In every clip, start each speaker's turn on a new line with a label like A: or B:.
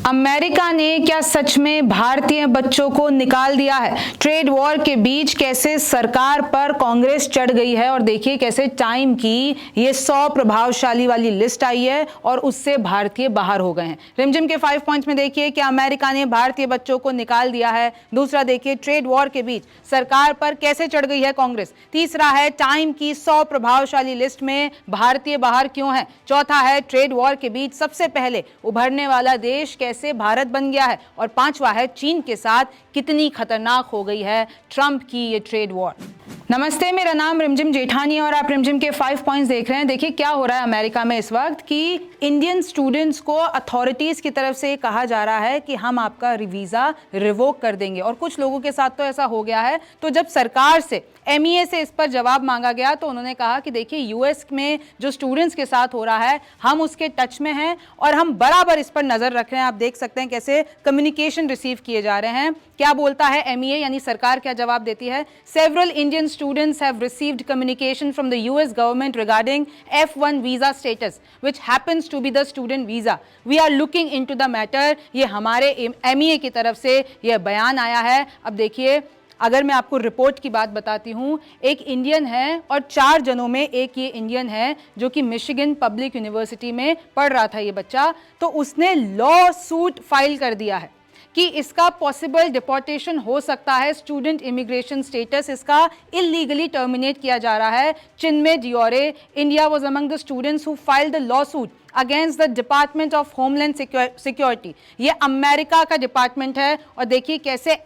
A: America ने क्या सच में भारतीय बच्चों को निकाल दिया है? ट्रेड वॉर के बीच कैसे सरकार पर कांग्रेस चढ़ गई है और देखिए कैसे टाइम की ये 100 प्रभावशाली वाली लिस्ट आई है और उससे भारतीय बाहर हो गए हैं। रिमझिम के 5 पॉइंट्स में देखिए कि अमेरिका ने भारतीय बच्चों को निकाल दिया है। दूसरा देखिए ट्रेड वॉर के बीच सरकार पर कैसे चढ़ गई है कांग्रेस। तीसरा है टाइम की 100 प्रभावशाली लिस्ट में भारतीय बाहर क्यों है। चौथा है ट्रेड वॉर के बीच सबसे पहले उभरने वाला देश कैसे भारत बन गया है। और पांचवा है चीन के साथ कितनी खतरनाक हो गई है ट्रंप की ये ट्रेड वॉर। नमस्ते, मेरा नाम रिमझिम जेठानी और आप रिमझिम के 5 पॉइंट्स देख रहे हैं। देखिए क्या हो रहा है अमेरिका में इस वक्त कि इंडियन स्टूडेंट्स को अथॉरिटीज की तरफ से कहा जा रहा है कि हम आपका वीजा रिवोक कर देंगे और कुछ लोगों के साथ तो ऐसा हो गया है। तो जब सरकार से MEA से इस पर जवाब मांगा गया तो उन्होंने कहा कि देखिए यूएस में जो स्टूडेंट्स के साथ हो रहा है हम उसके टच में हैं और हम बराबर इस पर नजर रख रहे हैं। आप देख सकते हैं कैसे कम्युनिकेशन रिसीव किए जा रहे हैं। क्या बोलता है MEA यानी सरकार क्या जवाब देती है। Several Indian students have received communication from the US government regarding F1 visa status which happens to be the student visa. We are looking into the matter. ये हमारे MEA की तरफ से यह बयान आया है। अब देखिए अगर मैं आपको रिपोर्ट की बात बताती हूँ, एक इंडियन है और 4 जनों में एक ये इंडियन है जो कि मिशिगन पब्लिक यूनिवर्सिटी में पढ़ रहा था ये बच्चा। तो उसने लॉ सूट फाइल कर दिया है कि इसका पॉसिबल डिपोर्टेशन हो सकता है, स्टूडेंट इमिग्रेशन स्टेटस इसका इलीगली टर्मिनेट किया जा रहा है। Chinmay Deore, India was among the students who filed the lawsuit against the department of homeland security. ये अमेरिका का डिपार्टमेंट है और देखिए कैसे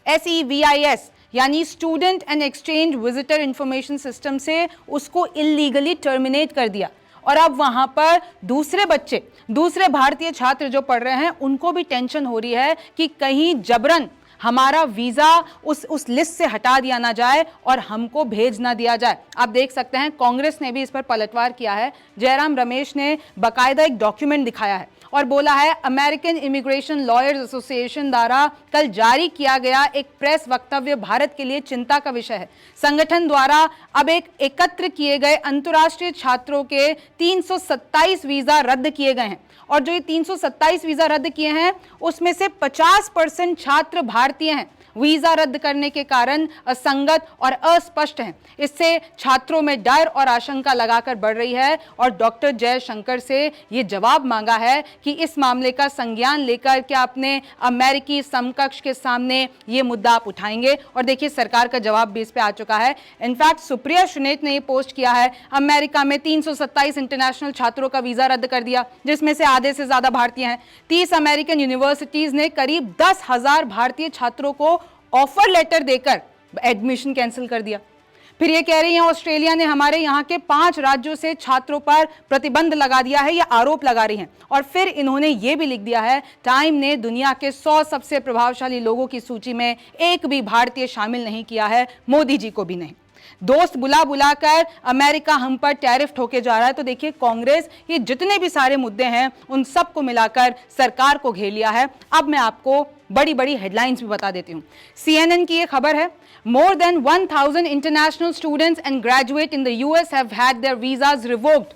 A: SEVIS यानी student and exchange visitor information system से उसको इलीगली टर्मिनेट कर दिया। और अब वहां पर दूसरे भारतीय छात्र जो पढ़ रहे हैं उनको भी टेंशन हो रही है कि कहीं जबरन हमारा वीजा उस लिस्ट से हटा दिया ना जाए और हमको भेज ना दिया जाए। आप देख सकते हैं कांग्रेस ने भी इस पर पलटवार किया है। जयराम रमेश ने बाकायदा एक डॉक्यूमेंट दिखाया है और बोला है अमेरिकन इमिग्रेशन लॉयर्स एसोसिएशन द्वारा कल जारी किया गया एक प्रेस वक्तव्य भारत के लिए चिंता का विषय है। संगठन द्वारा अब एकत्र किए गए अंतर्राष्ट्रीय छात्रों के 327 वीजा रद्द किए गए हैं और जो ये 327 वीजा रद्द किए हैं उसमें से 50% छात्र भारतीय हैं। वीजा रद्द करने के कारण असंगत और अस्पष्ट हैं। इससे छात्रों में डर और आशंका लगाकर बढ़ रही है और डॉक्टर जयशंकर से ये जवाब मांगा है कि इस मामले का संज्ञान लेकर क्या अपने अमेरिकी समकक्ष के सामने ये मुद्दा आप उठाएंगे। और देखिए सरकार का जवाब भी इस पे आ चुका है। इनफैक्ट सुप्रिया सुनेत ने ये पोस्ट किया है, अमेरिका में 327 इंटरनेशनल छात्रों का वीजा रद्द कर दिया जिसमें से आधे से ज्यादा भारतीय हैं। 30 अमेरिकन यूनिवर्सिटीज ने करीब 10,000 भारतीय छात्रों को ऑफर लेटर देकर एडमिशन कैंसिल कर दिया। फिर ये कह रही हैं ऑस्ट्रेलिया ने हमारे यहाँ के 5 राज्यों से छात्रों पर प्रतिबंध लगा दिया है, ये आरोप लगा रही हैं। और फिर इन्होंने ये भी लिख दिया है टाइम ने दुनिया के 100 सबसे प्रभावशाली लोगों की सूची में एक भी भारतीय शामिल नहीं किया है, मोदी जी को भी नहीं। दोस्त बुलाकर अमेरिका हम पर टैरिफ ठोके जा रहा है। तो देखिए कांग्रेस ये जितने भी सारे मुद्दे हैं उन सबको मिलाकर सरकार को घेर लिया है। अब मैं आपको बड़ी हेडलाइंस भी बता देती हूँ। CNN की ये खबर है, more than 1000 international students and graduate in the US have had there visas revoked.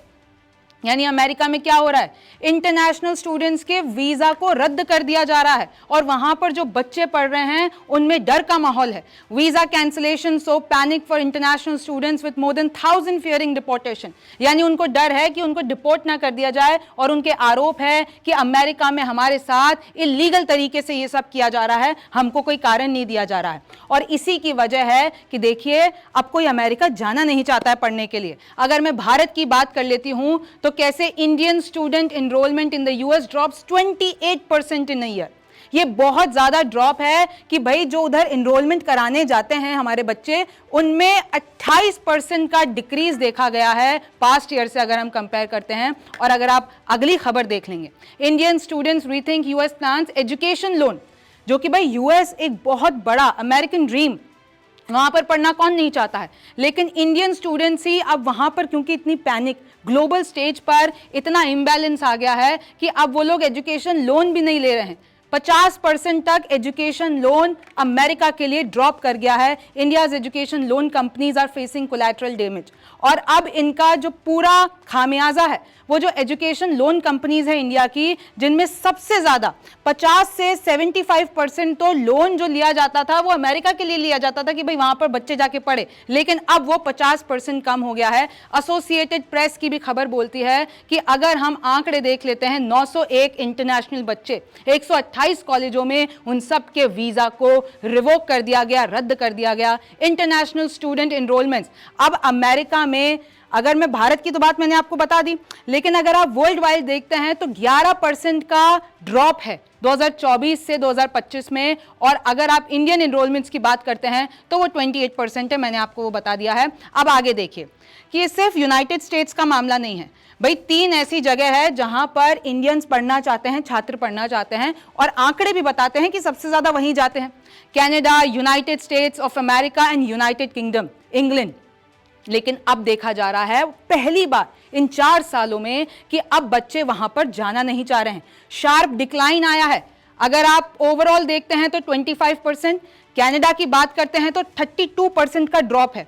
A: यानी अमेरिका में क्या हो रहा है, इंटरनेशनल स्टूडेंट्स के वीजा को रद्द कर दिया जा रहा है और वहां पर जो बच्चे पढ़ रहे हैं उनमें डर का माहौल है। Visa cancellation so panic for international students with more than 1000 fearing deportation. यानी उनको डर है कि उनको डिपोर्ट ना कर दिया जाए और उनके आरोप है कि अमेरिका में हमारे साथ इलीगल तरीके से ये सब किया जा रहा है, हमको कोई कारण नहीं दिया जा रहा है। और इसी की वजह है कि देखिए अब कोई अमेरिका जाना नहीं चाहता है पढ़ने के लिए। अगर मैं भारत की बात कर लेती हूं तो कैसे Indian student enrolment in the US drops 28% in a year. ये बहुत ज्यादा ड्रॉप है कि भाई जो उधर एनरोलमेंट कराने जाते हैं हमारे बच्चे उनमें 28% का डिक्रीज देखा गया है पास्ट ईयर से अगर हम कंपेयर करते हैं। और अगर आप अगली खबर देख लेंगे, Indian students rethink US plans education loan, जो कि भाई US एक बहुत बड़ा अमेरिकन ड्रीम, वहां पर पढ़ना कौन नहीं चाहता है, लेकिन इंडियन स्टूडेंट्स ही अब वहां पर क्योंकि इतनी पैनिक, ग्लोबल स्टेज पर इतना इम्बैलेंस आ गया है कि अब वो लोग एजुकेशन लोन भी नहीं ले रहे हैं। 50% तक एजुकेशन लोन अमेरिका के लिए ड्रॉप कर गया है। India's education loan companies are facing collateral damage. और अब इनका जो पूरा खामियाजा है वो जो एजुकेशन लोन कंपनीज है इंडिया की, जिनमें सबसे ज्यादा 50 से 75% तो लोन जो लिया जाता था वो अमेरिका के लिए लिया जाता था कि भाई वहां पर बच्चे जाके पढ़े, लेकिन अब वो 50% कम हो गया है। एसोसिएटेड प्रेस की भी खबर बोलती है कि अगर हम आंकड़े देख लेते हैं, 901 इंटरनेशनल बच्चे 128 कॉलेजों में, उन सब के वीजा को रिवोक कर दिया गया, रद्द कर दिया गया। इंटरनेशनल स्टूडेंट एनरोलमेंट्स अब अमेरिका में, अगर मैं भारत की तो बात मैंने आपको बता दी, लेकिन अगर आप वर्ल्ड वाइड देखते हैं तो 11% का ड्रॉप है 2024 से 2025 में। और अगर आप इंडियन एनरोलमेंट्स की बात करते हैं तो वो 28% है, मैंने आपको वो बता दिया है। अब आगे देखिए कि ये सिर्फ यूनाइटेड स्टेट्स का मामला नहीं है भाई, 3 ऐसी जगह है जहां पर इंडियंस पढ़ना चाहते हैं, छात्र पढ़ना चाहते हैं, और आंकड़े भी बताते हैं कि सबसे ज्यादा वहीं जाते हैं, Canada, United states of America and United kingdom, England. लेकिन अब देखा जा रहा है पहली बार इन 4 सालों में कि अब बच्चे वहां पर जाना नहीं चाह रहे हैं। शार्प डिक्लाइन आया है। अगर आप ओवरऑल देखते हैं तो 25%, कनाडा की बात करते हैं तो 32% का ड्रॉप है।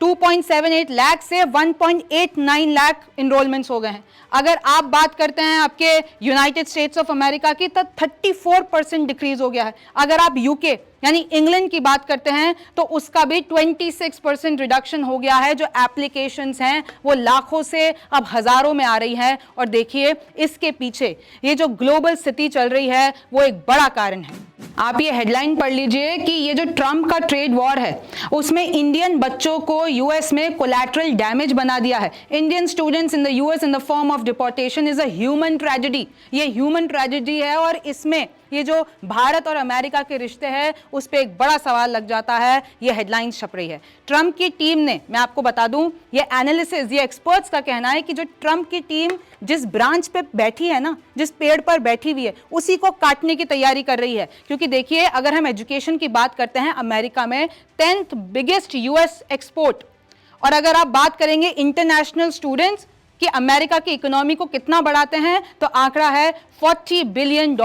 A: 2.78 लाख से 1.89 लाख इनरोलमेंट्स हो गए हैं। अगर आप बात करते हैं आपके यूनाइटेड स्टेट्स ऑफ अमेरिका की तो 34% डिक्रीज हो गया है। अगर आप यूके यानी इंग्लैंड की बात करते हैं तो उसका भी 26% रिडक्शन हो गया है। जो एप्लीकेशंस हैं वो लाखों से अब हजारों में आ रही है। और देखिए इसके पीछे ये जो ग्लोबल स्थिति चल रही है वो एक बड़ा कारण है। आप ये हेडलाइन पढ़ लीजिए कि ये जो ट्रंप का ट्रेड वॉर है उसमें इंडियन बच्चों को यूएस में कोलैटरल डैमेज बना दिया है। Indian students in the US in the form of deportation is a human tragedy. ये ह्यूमन ट्रेजेडी है और इसमें ये जो भारत और अमेरिका के रिश्ते हैं उस पर एक बड़ा सवाल लग जाता है। ये हेडलाइंस छप रही है। ट्रंप की टीम ने, मैं आपको बता दूं, ये एनालिसिस, ये एक्सपर्ट्स का कहना है कि जो ट्रंप की टीम जिस ब्रांच पे बैठी है ना, जिस पेड़ पर बैठी हुई है, उसी को काटने की तैयारी कर रही है। क्योंकि देखिए अगर हम एजुकेशन की बात करते हैं, अमेरिका में 10th बिगेस्ट यूएस एक्सपोर्ट, और अगर आप बात करेंगे इंटरनेशनल स्टूडेंट्स कि अमेरिका की इकोनॉमी को कितना बढ़ाते हैं तो आंकड़ा है $40 बिलियन।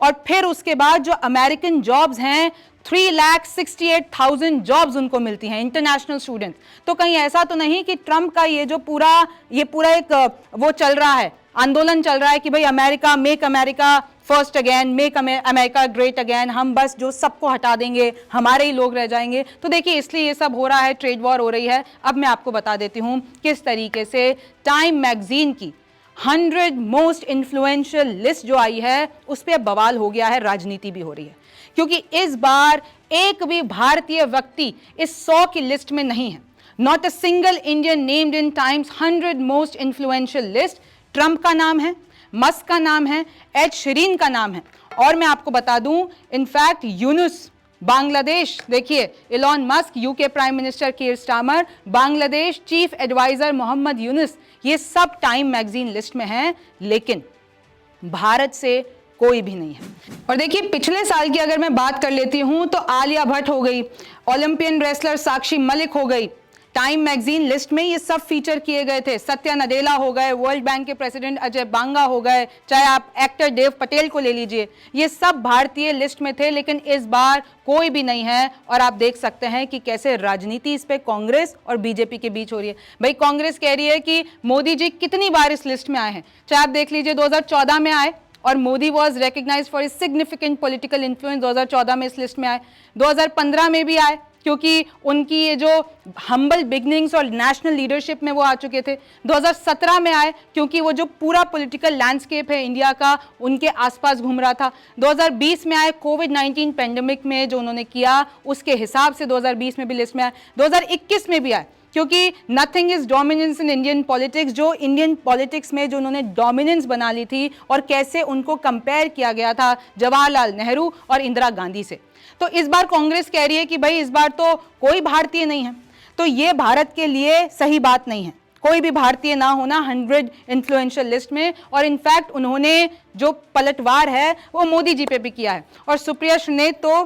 A: और फिर उसके बाद जो अमेरिकन जॉब्स हैं 3,68,000 जॉब्स उनको मिलती हैं, इंटरनेशनल स्टूडेंट्स। तो कहीं ऐसा तो नहीं कि ट्रंप का ये पूरा एक वो चल रहा है, आंदोलन चल रहा है कि भाई America, make America first again, make America great again, हम बस जो सबको हटा देंगे, हमारे ही लोग रह जाएंगे। तो देखिए इसलिए ये सब हो रहा है, ट्रेड वॉर हो रही है। अब मैं आपको बता देती हूँ किस तरीके से टाइम मैगजीन की 100 मोस्ट इन्फ्लुएंशियल लिस्ट जो आई है उस पर बवाल हो गया है, राजनीति भी हो रही है। क्योंकि इस बार एक भी भारतीय व्यक्ति इस 100 की लिस्ट में नहीं है। Not a single Indian named in times 100 most influential list. Trump का नाम है, मस्क का नाम है, एड शीरन का नाम है, और मैं आपको बता दूं इनफैक्ट यूनुस बांग्लादेश, देखिए Elon Musk, UK prime minister Keir Starmer, Bangladesh chief adviser Mohammad Yunus, ये सब टाइम मैगजीन लिस्ट में हैं, लेकिन भारत से कोई भी नहीं है। और देखिए पिछले साल की अगर मैं बात कर लेती हूं तो आलिया भट्ट हो गई, ओलंपियन रेसलर साक्षी मलिक हो गई, टाइम मैगजीन लिस्ट में ये सब फीचर किए गए थे। सत्या नडेला हो गए, वर्ल्ड बैंक के प्रेसिडेंट अजय बांगा हो गए, चाहे आप एक्टर देव पटेल को ले लीजिए, ये सब भारतीय लिस्ट में थे। लेकिन इस बार कोई भी नहीं है। और आप देख सकते हैं कि कैसे राजनीति इस पे कांग्रेस और बीजेपी के बीच हो रही है। भाई कांग्रेस कह रही है कि मोदी जी कितनी बार इस लिस्ट में आए हैं, चाहे आप देख लीजिए 2014 में आए और Modi was recognised for his significant political influence, 2014 में इस लिस्ट में आए, 2015 में भी आए क्योंकि उनकी ये जो हम्बल बिगनिंग्स और नेशनल लीडरशिप में वो आ चुके थे, 2017 में आए क्योंकि वो जो पूरा पॉलिटिकल लैंडस्केप है इंडिया का उनके आसपास घूम रहा था, 2020 में आए कोविड-19 पेंडेमिक में जो उन्होंने किया उसके हिसाब से 2020 में भी लिस्ट में आए, 2021 में भी आए क्योंकि nothing is dominance in Indian politics, जो इंडियन पॉलिटिक्स में जो उन्होंने डोमिनेंस बना ली थी और कैसे उनको कंपेयर किया गया था जवाहरलाल नेहरू और इंदिरा गांधी से। तो इस बार कांग्रेस कह रही है कि भाई इस बार तो कोई भारतीय नहीं है, तो ये भारत के लिए सही बात नहीं है, कोई भी भारतीय ना होना 100 इन्फ्लुएंशियल लिस्ट में। और इनफैक्ट उन्होंने जो पलटवार है वो मोदी जी पे भी किया है। और सुप्रिया सुले तो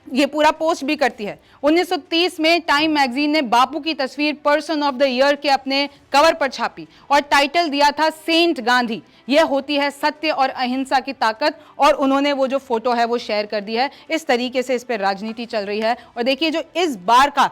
A: ये पूरा पोस्ट भी करती है। 1930 में टाइम मैगजीन ने बापू की तस्वीर पर्सन ऑफ द ईयर के अपने कवर पर छापी और टाइटल दिया था सेंट गांधी, यह होती है सत्य और अहिंसा की ताकत। और उन्होंने वो जो फोटो है वो शेयर कर दी है। इस तरीके से इस पर राजनीति चल रही है। और देखिए जो इस बार का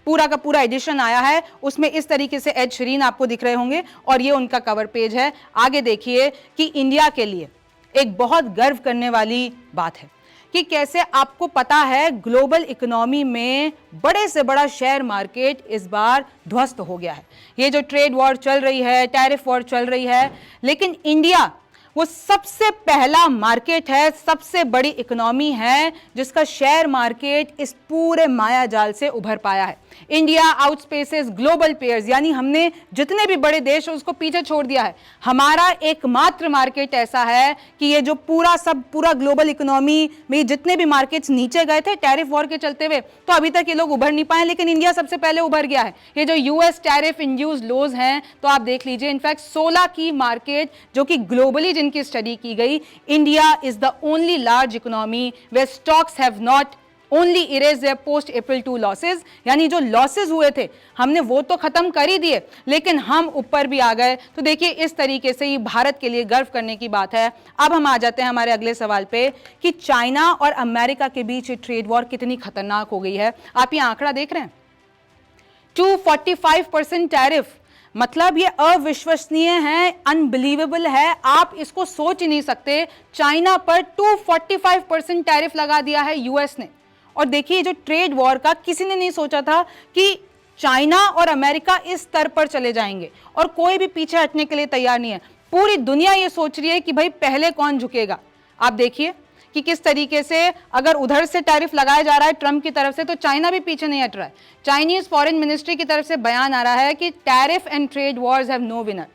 A: पूरा एडिशन आया है उसमें इस तरीके से एड शीरन आपको दिख रहे होंगे और ये उनका कवर पेज है। आगे देखिए कि इंडिया के लिए एक बहुत गर्व करने वाली बात है कि कैसे आपको पता है ग्लोबल इकोनॉमी में बड़े से बड़ा शेयर मार्केट इस बार ध्वस्त हो गया है। ये जो ट्रेड वॉर चल रही है, टैरिफ वॉर चल रही है, लेकिन इंडिया वो सबसे पहला मार्केट है, सबसे बड़ी इकोनॉमी है जिसका शेयर मार्केट इस पूरे माया जाल से उभर पाया है। इंडिया आउटस्पेसेस ग्लोबल पेयर्स, यानी हमने जितने भी बड़े देश हैं उसको पीछे छोड़ दिया है। हमारा एकमात्र मार्केट ऐसा है कि ये जो पूरा ग्लोबल इकोनॉमी में जितने भी मार्केट्स नीचे गए थे टैरिफ वॉर के चलते हुए, तो अभी तक ये लोग उभर नहीं पाए, लेकिन इंडिया सबसे पहले उभर गया है। ये जो यूएस टैरिफ इंड्यूस्ड लॉज हैं, तो आप देख लीजिए, इनफैक्ट 16 की मार्केट जो कि ग्लोबली जिनकी स्टडी की गई, India is the only large economy where stocks have not only erase their post April 2 losses, यानी जो लॉसेज हुए थे हमने वो तो खत्म कर ही दिए, लेकिन हम ऊपर भी आ गए। तो देखिए इस तरीके से ये भारत के लिए गर्व करने की बात है। अब हम आ जाते हैं हमारे अगले सवाल पे कि चाइना और अमेरिका के बीच ये ट्रेड वॉर कितनी खतरनाक हो गई है। आप ये आंकड़ा देख रहे हैं, 245% टैरिफ, मतलब ये अविश्वसनीय है, अनबिलीवेबल है, आप इसको सोच ही नहीं सकते। चाइना पर 245% टैरिफ लगा दिया है यूएस ने। और देखिए जो ट्रेड वॉर का किसी ने नहीं सोचा था कि चाइना और अमेरिका इस स्तर पर चले जाएंगे, और कोई भी पीछे हटने के लिए तैयार नहीं है। पूरी दुनिया ये सोच रही है कि भाई पहले कौन झुकेगा। आप देखिए कि किस तरीके से अगर उधर से टैरिफ लगाया जा रहा है ट्रंप की तरफ से, तो चाइना भी पीछे नहीं हट रहा है। चाइनीज फॉरेन मिनिस्ट्री की तरफ से बयान आ रहा है कि tariff and trade wars have no winner,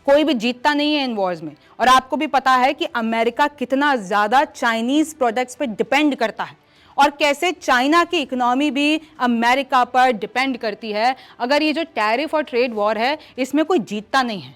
A: कोई भी जीतता नहीं है इन वॉर्स में। और आपको भी पता है कि अमेरिका कितना ज्यादा चाइनीज प्रोडक्ट्स पे डिपेंड करता है और कैसे चाइना की इकोनॉमी भी अमेरिका पर डिपेंड करती है। अगर ये जो टैरिफ और ट्रेड वॉर है इसमें कोई जीतता नहीं है,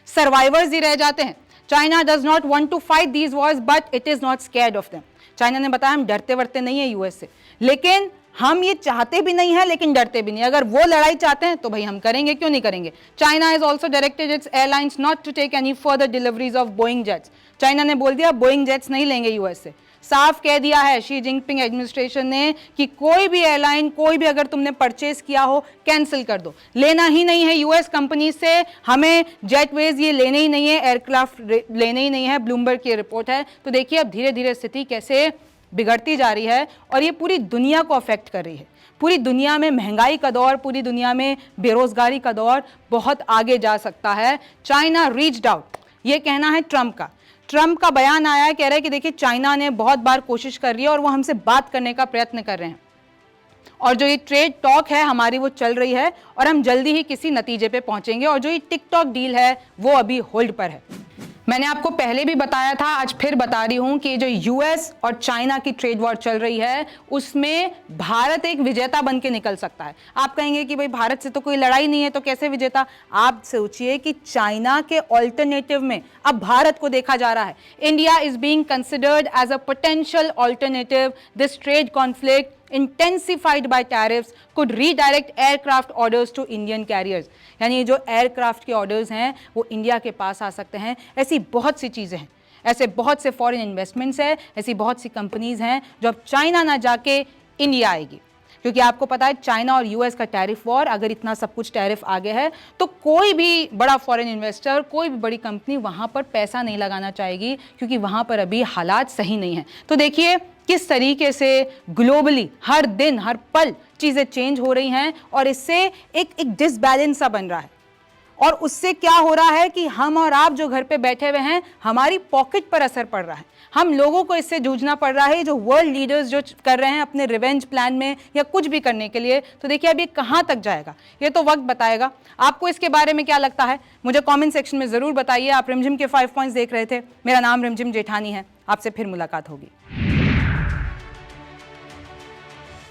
A: सर्वाइवर्स ही रह जाते हैं। China does not want to fight these wars but it is not scared of them. China ने बताया हम डरते वरते नहीं है यूएस से, लेकिन हम ये चाहते भी नहीं है लेकिन डरते भी नहीं। अगर वो लड़ाई चाहते हैं तो भाई हम करेंगे, क्यों नहीं करेंगे। China is also directed its airlines not to take any further deliveries of Boeing jets. China ने बोल दिया बोइंग जेट्स नहीं लेंगे यूएस से। साफ कह दिया है शी जिनपिंग एडमिनिस्ट्रेशन ने कि कोई भी एयरलाइन, कोई भी अगर तुमने परचेज किया हो कैंसिल कर दो, लेना ही नहीं है यूएस कंपनी से, हमें जेटवेज ये लेने ही नहीं है, एयरक्राफ्ट लेने ही नहीं है। ब्लूमबर्ग की रिपोर्ट है। तो देखिए अब धीरे धीरे स्थिति कैसे बिगड़ती जा रही है और ये पूरी दुनिया को अफेक्ट कर रही है। पूरी दुनिया में महंगाई का दौर, पूरी दुनिया में बेरोजगारी का दौर बहुत आगे जा सकता है। चाइना रीच्ड आउट, ये कहना है ट्रंप का बयान आया है, कह रहे हैं कि देखिए चाइना ने बहुत बार कोशिश कर रही है और वो हमसे बात करने का प्रयत्न कर रहे हैं, और जो ये ट्रेड टॉक है हमारी वो चल रही है और हम जल्दी ही किसी नतीजे पे पहुंचेंगे। और जो ये टिकटॉक डील है वो अभी होल्ड पर है। मैंने आपको पहले भी बताया था, आज फिर बता रही हूं कि जो यूएस और चाइना की ट्रेड वॉर चल रही है उसमें भारत एक विजेता बन के निकल सकता है। आप कहेंगे कि भाई भारत से तो कोई लड़ाई नहीं है तो कैसे विजेता। आप सोचिए कि चाइना के ऑल्टरनेटिव में अब भारत को देखा जा रहा है। India is being considered as a potential alternative. This trade conflict intensified by tariffs could redirect aircraft orders to Indian carriers, यानी जो एयरक्राफ्ट के ऑर्डर्स हैं वो इंडिया के पास आ सकते हैं। ऐसी बहुत सी चीज़ें हैं, ऐसे बहुत से फॉरेन इन्वेस्टमेंट्स हैं, ऐसी बहुत सी कंपनीज हैं जो अब चाइना ना जाके इंडिया आएगी, क्योंकि आपको पता है चाइना और यूएस का टैरिफ वॉर, अगर इतना सब कुछ टैरिफ आ गया है तो कोई भी बड़ा फॉरेन इन्वेस्टर, कोई भी बड़ी कंपनी वहाँ पर पैसा नहीं लगाना चाहेगी, क्योंकि वहाँ पर अभी हालात सही नहीं हैं। तो देखिए किस तरीके से ग्लोबली हर दिन हर पल चीज़ें चेंज हो रही हैं और इससे एक डिसबैलेंस सा बन रहा है। और उससे क्या हो रहा है कि हम और आप जो घर पे बैठे हुए हैं हमारी पॉकेट पर असर पड़ रहा है। हम लोगों को इससे जूझना पड़ रहा है, जो वर्ल्ड लीडर्स जो कर रहे हैं अपने रिवेंज प्लान में या कुछ भी करने के लिए। तो देखिए अब ये कहाँ तक जाएगा ये तो वक्त बताएगा। आपको इसके बारे में क्या लगता है मुझे कमेंट सेक्शन में ज़रूर बताइए। आप रिमझिम के 5 पॉइंट्स देख रहे थे। मेरा नाम रिमझिम जेठानी है। आपसे फिर मुलाकात होगी।